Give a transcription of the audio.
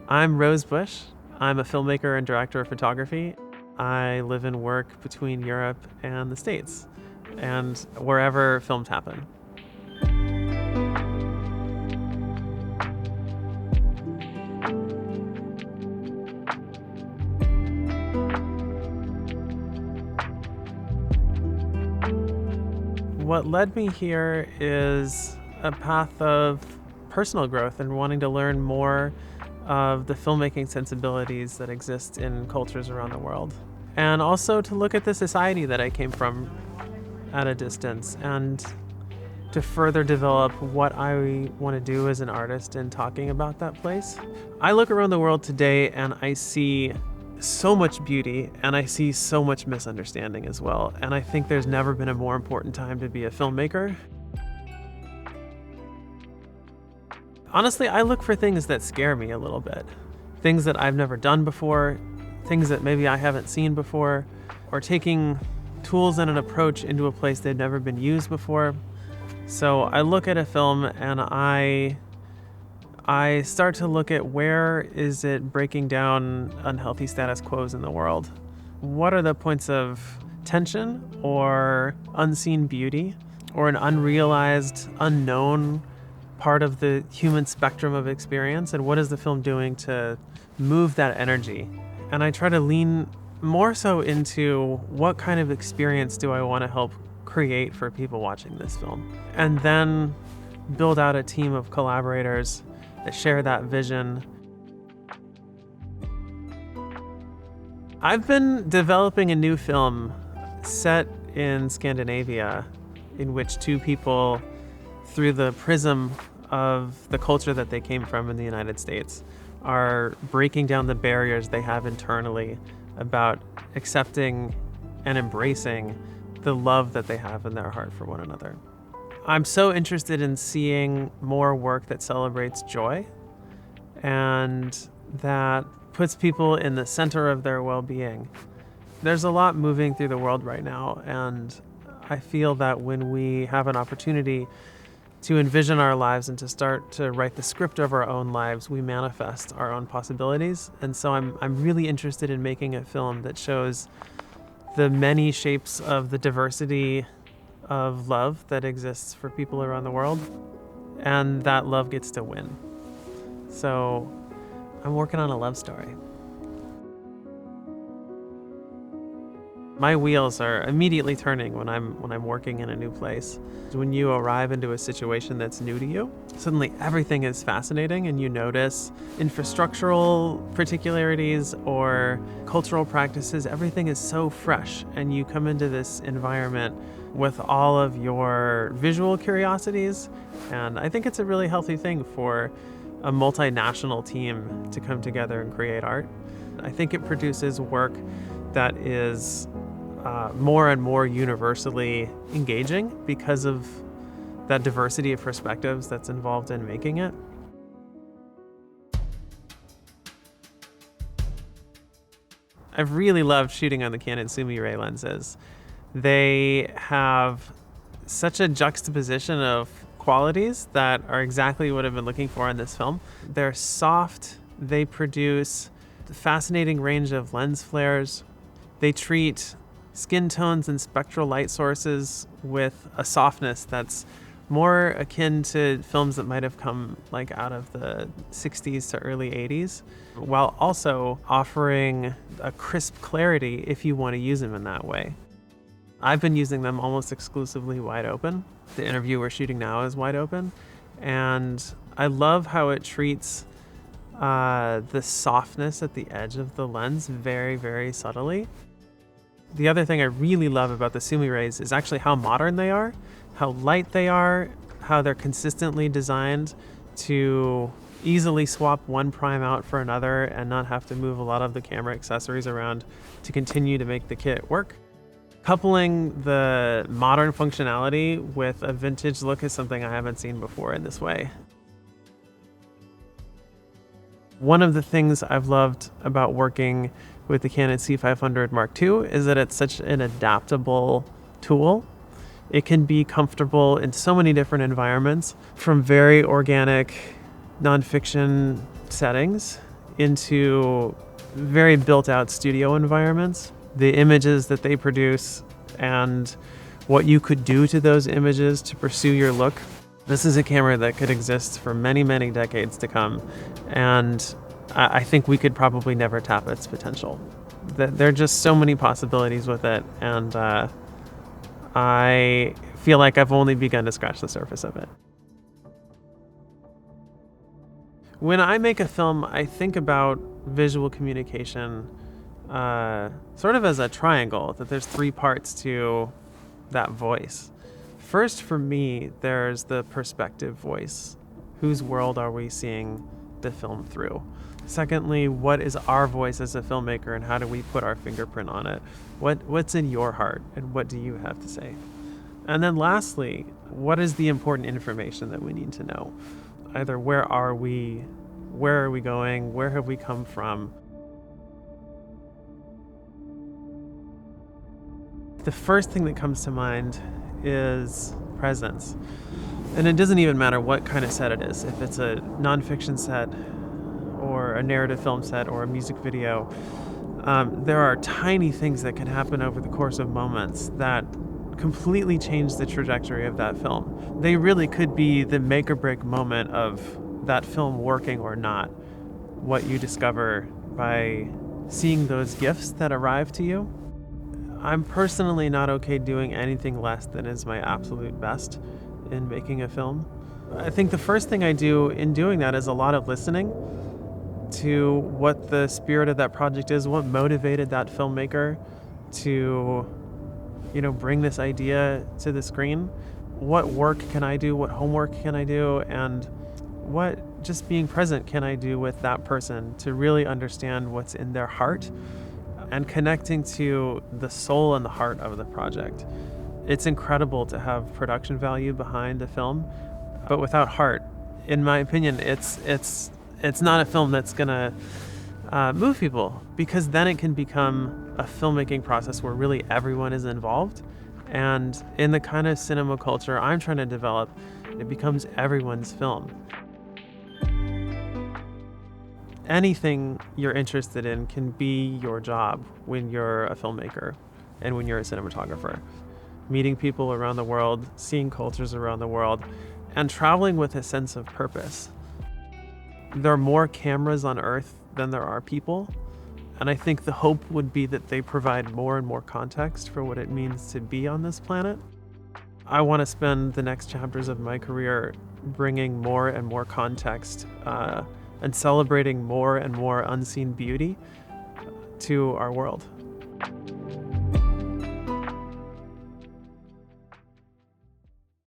I'm Rose Bush. I'm a filmmaker and director of photography. I live and work between Europe and the States, and wherever films happen. What led me here is a path of personal growth and wanting to learn more of the filmmaking sensibilities that exist in cultures around the world. And also to look at the society that I came from at a distance and to further develop what I want to do as an artist in talking about that place. I look around the world today and I see so much beauty and I see so much misunderstanding as well. And I think there's never been a more important time to be a filmmaker. Honestly, I look for things that scare me a little bit. Things that I've never done before, things that maybe I haven't seen before, or taking tools and an approach into a place they've never been used before. So I look at a film and I start to look at where is it breaking down unhealthy status quos in the world? What are the points of tension or unseen beauty or an unrealized, unknown part of the human spectrum of experience? And what is the film doing to move that energy? And I try to lean more so into what kind of experience do I want to help create for people watching this film? And then build out a team of collaborators that share that vision. I've been developing a new film set in Scandinavia in which two people, through the prism of the culture that they came from in the United States, are breaking down the barriers they have internally about accepting and embracing the love that they have in their heart for one another. I'm so interested in seeing more work that celebrates joy and that puts people in the center of their well-being. There's a lot moving through the world right now, and I feel that when we have an opportunity to envision our lives and to start to write the script of our own lives, we manifest our own possibilities. And so I'm really interested in making a film that shows the many shapes of the diversity of love that exists for people around the world, and that love gets to win. So I'm working on a love story. My wheels are immediately turning when I'm working in a new place. When you arrive into a situation that's new to you, suddenly everything is fascinating and you notice infrastructural particularities or cultural practices. Everything is so fresh, and you come into this environment with all of your visual curiosities. And I think it's a really healthy thing for a multinational team to come together and create art. I think it produces work that is more and more universally engaging because of that diversity of perspectives that's involved in making it. I've really loved shooting on the Canon Sumire lenses. They have such a juxtaposition of qualities that are exactly what I've been looking for in this film. They're soft, they produce a fascinating range of lens flares, they treat skin tones and spectral light sources with a softness that's more akin to films that might have come like out of the 60s to early 80s, while also offering a crisp clarity if you want to use them in that way. I've been using them almost exclusively wide open. The interview we're shooting now is wide open, and I love how it treats the softness at the edge of the lens very, very subtly. The other thing I really love about the Sumires is actually how modern they are, how light they are, how they're consistently designed to easily swap one prime out for another and not have to move a lot of the camera accessories around to continue to make the kit work. Coupling the modern functionality with a vintage look is something I haven't seen before in this way. One of the things I've loved about working with the Canon C500 Mk II is that it's such an adaptable tool. It can be comfortable in so many different environments, from very organic nonfiction settings into very built-out studio environments. The images that they produce and what you could do to those images to pursue your look. This is a camera that could exist for many, many decades to come, and I think we could probably never tap its potential. There are just so many possibilities with it, and I feel like I've only begun to scratch the surface of it. When I make a film, I think about visual communication sort of as a triangle, that there's three parts to that voice. First, for me, there's the perspective voice. Whose world are we seeing the film through? Secondly, what is our voice as a filmmaker, and how do we put our fingerprint on it? What's in your heart, and what do you have to say? And then lastly, what is the important information that we need to know? Either where are we going, where have we come from? The first thing that comes to mind is presence. And it doesn't even matter what kind of set it is. If it's a nonfiction set or a narrative film set or a music video, there are tiny things that can happen over the course of moments that completely change the trajectory of that film. They really could be the make or break moment of that film working or not. What you discover by seeing those gifts that arrive to you. I'm personally not okay doing anything less than is my absolute best in making a film. I think the first thing I do in doing that is a lot of listening to what the spirit of that project is, what motivated that filmmaker to, bring this idea to the screen. What work can I do? What homework can I do? And what just being present can I do with that person to really understand what's in their heart and connecting to the soul and the heart of the project. It's incredible to have production value behind a film, but without heart, in my opinion, it's not a film that's gonna move people, because then it can become a filmmaking process where really everyone is involved. And in the kind of cinema culture I'm trying to develop, it becomes everyone's film. Anything you're interested in can be your job when you're a filmmaker and when you're a cinematographer. Meeting people around the world, seeing cultures around the world, and traveling with a sense of purpose. There are more cameras on Earth than there are people, and I think the hope would be that they provide more and more context for what it means to be on this planet. I want to spend the next chapters of my career bringing more and more context and celebrating more and more unseen beauty to our world.